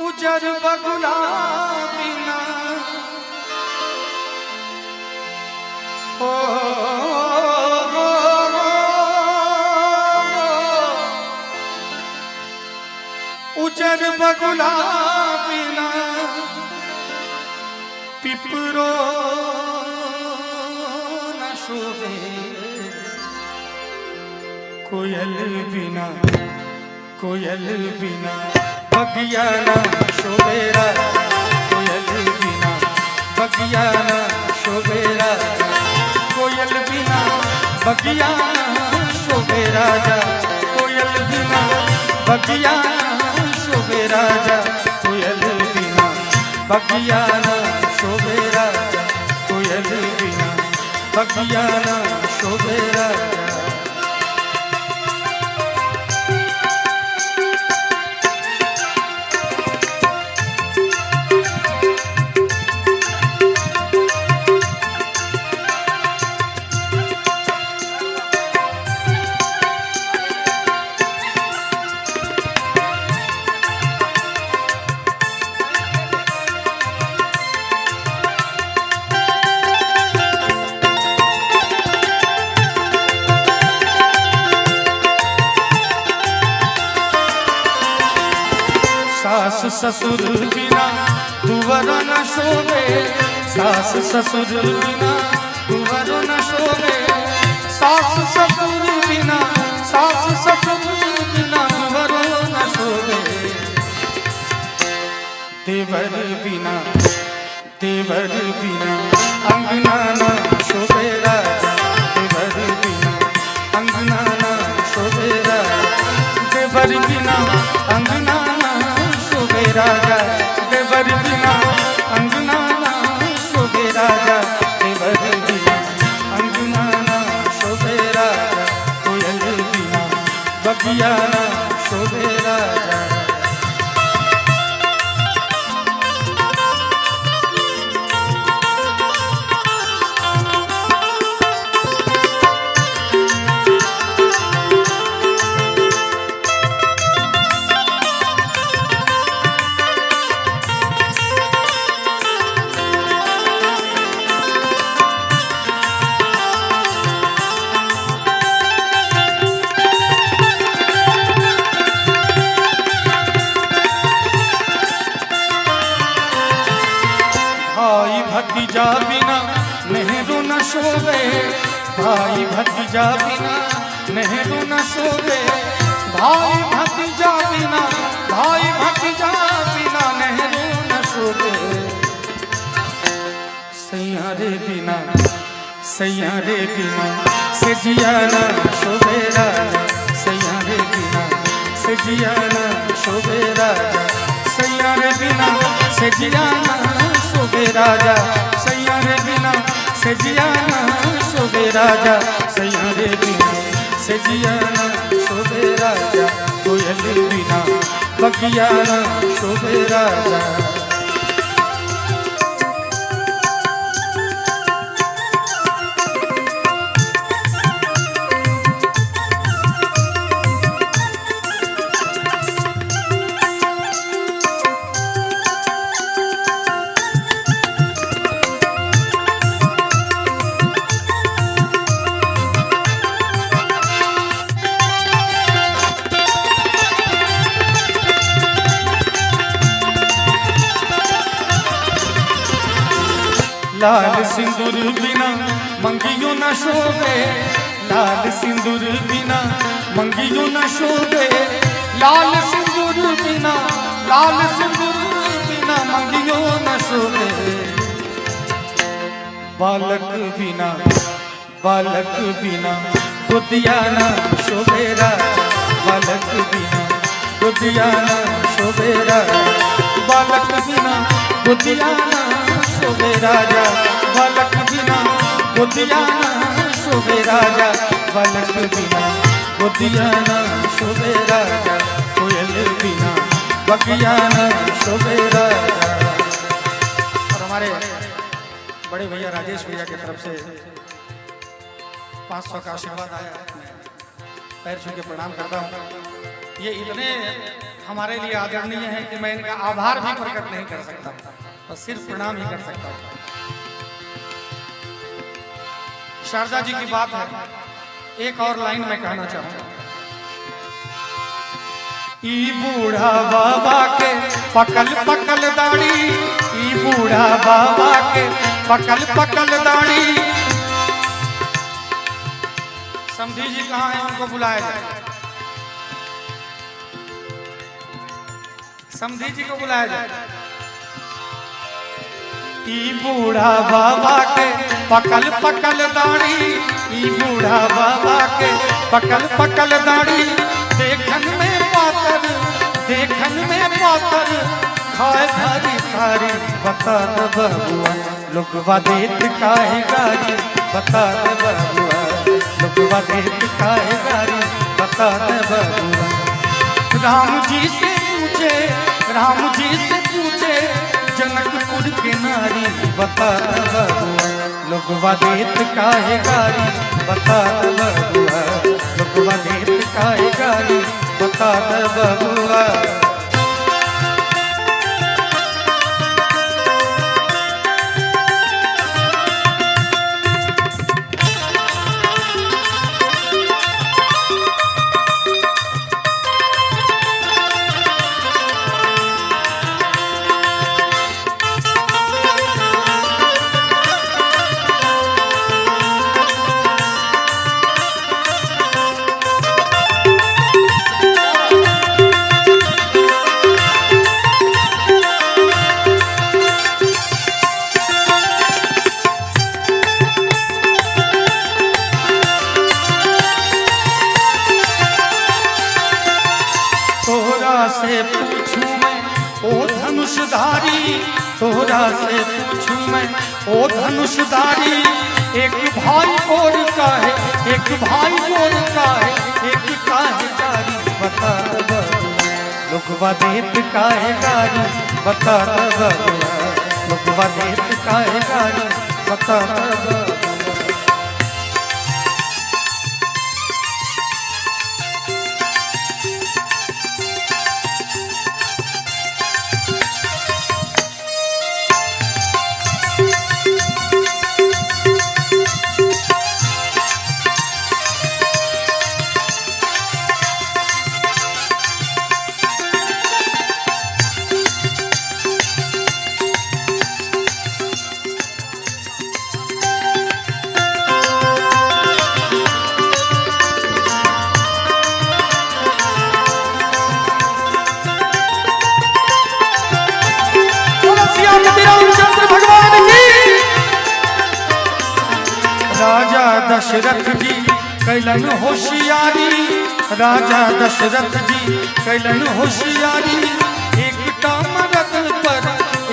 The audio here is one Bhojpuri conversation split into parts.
उजर बगुला बिना हो उजर बगुला बिना पिपरो न शोभे कोयल बिना बगिया न शोभेरा कोयल बिना बगिया न शोभेरा कोयल बिना बगिया न शोभे राजा कोयल बिना बगिया न शोभे राजा कोयल बिना बगिया न शोभे राजा कोयल बिना बगिया न शोभे राजा। सास ससुर बिना तुवर न शोभे सास ससुर बिना तुवर न शोभे सास ससुर बिना तुवर न शोभे देवर बिना अंगना न शोभे राजा देवर बिना अंगना न शोभे राजा देवर बिना अंगना शोभे राजा देवर बिना अंगना शोभे राजा देवर बिना अंगना शोभे राजा कोयल बिना बगिया शोभे राजा। भतीजा बिना नेहरू न शोभे भाई भतीजा बिना नेहरू न शोभे भाई भतीजा बिना नेहरू न शोभे सैयारे बिना सजिया न शोभे राजा सैयारे बिना सजिया न शोभे राजा सैयारे बिना सजिया न शोभे राजा सैयारे बिना सजिया न शोभे राजा सैयारे बिना सजिया न शोभे राजा कोयल बिना बगिया न शोभे राजा। लाल सिंदूर बिना मंगियो न शोभे लाल सिंदूर बिना मंगियो न शोभे लाल सिंदूर बिना मंगियो न शोभे बालक बिना गोदिया न शोभे राजा बालक बिना गोदिया न शोभे राजा बालक बिना गोदिया न शोभे राजा बालक बिना गोदिया न शोभे राजा बालक बिना गोदिया न शोभे राजा कोयल बिना बगिया न शोभे राजा। और हमारे बड़े भैया राजेश भैया की तरफ से 500 का आशीर्वाद आया, पैर छू के प्रणाम करता हूँ। ये इतने हमारे लिए आदरणीय है कि मैं इनका आभार भी प्रकट नहीं कर सकता, और सिर्फ प्रणाम ही कर सकता हूँ। शारदा जी की बात है, एक और लाइन में कहना चाहूंगा। ई बूढ़ा बाबा के पकल पकल दाढ़ी, ई बूढ़ा बाबा के पकल पकल दाढ़ी। समधी जी कहाँ हैं, उनको बुलाया जाए। समधी जी को बुलाया जाए। ई बूढ़ा बाबा के पकल पकल दाढ़ी, ई बूढ़ा बाबा के पकल पकल दाढ़ी। देखन में पातर, देखन में पातर, खाए भारी भारी। बता द बबुआ लोगवा देत काहे गारी, बता द बबुआ लोगवा देत काहे गारी, बता द बबुआ। राम जी से पूछे, राम जी से पूछे जनकपुर के नारी। बता द बबुआ लोगवा देत काहे गारी, बता द बबुआ लोगवा देत काहे गारी, बता द बबुआ। से पूछूं मैं ओ धनुषधारी, तोहरा से पूछूं मैं ओ धनुषधारी। एक भाई और का है, एक भाई और का है, एक काहे गारी। बता द बबुआ लोगवा देत काहे गारी, बता द बबुआ लोगवा देत काहे गारी, बता द बबुआ। राजा दशरथ जी कैलन होशियारी, राजा दशरथ जी कैलन होशियारी। एक मरद पर,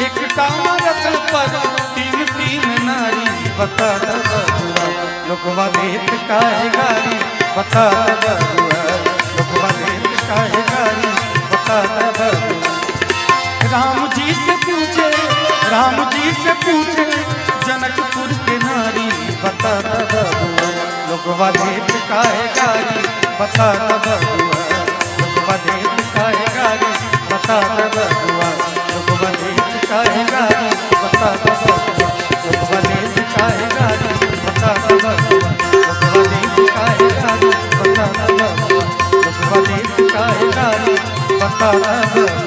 एक मरद पर तीन तीन नारी। बता द बबुआ लोगवा देत काहे गारी, बता द बबुआ लोगवा देत काहे गारी, बता द बबुआ। राम जी से पूछे, राम जी से पूछे जनकपुर के नारी। बता द बबुआ लोगवा देत काहे गारी, बता द बबुआ लोगवा देत काहे गारी, बता द बबुआ लोगवा देत काहे गारी, बता द बबुआ लोगवा देत काहे गारी, बता द बबुआ लोगवा देत काहे गारी, बता द बबुआ लोगवा देत काहे गारी, बता द बबुआ।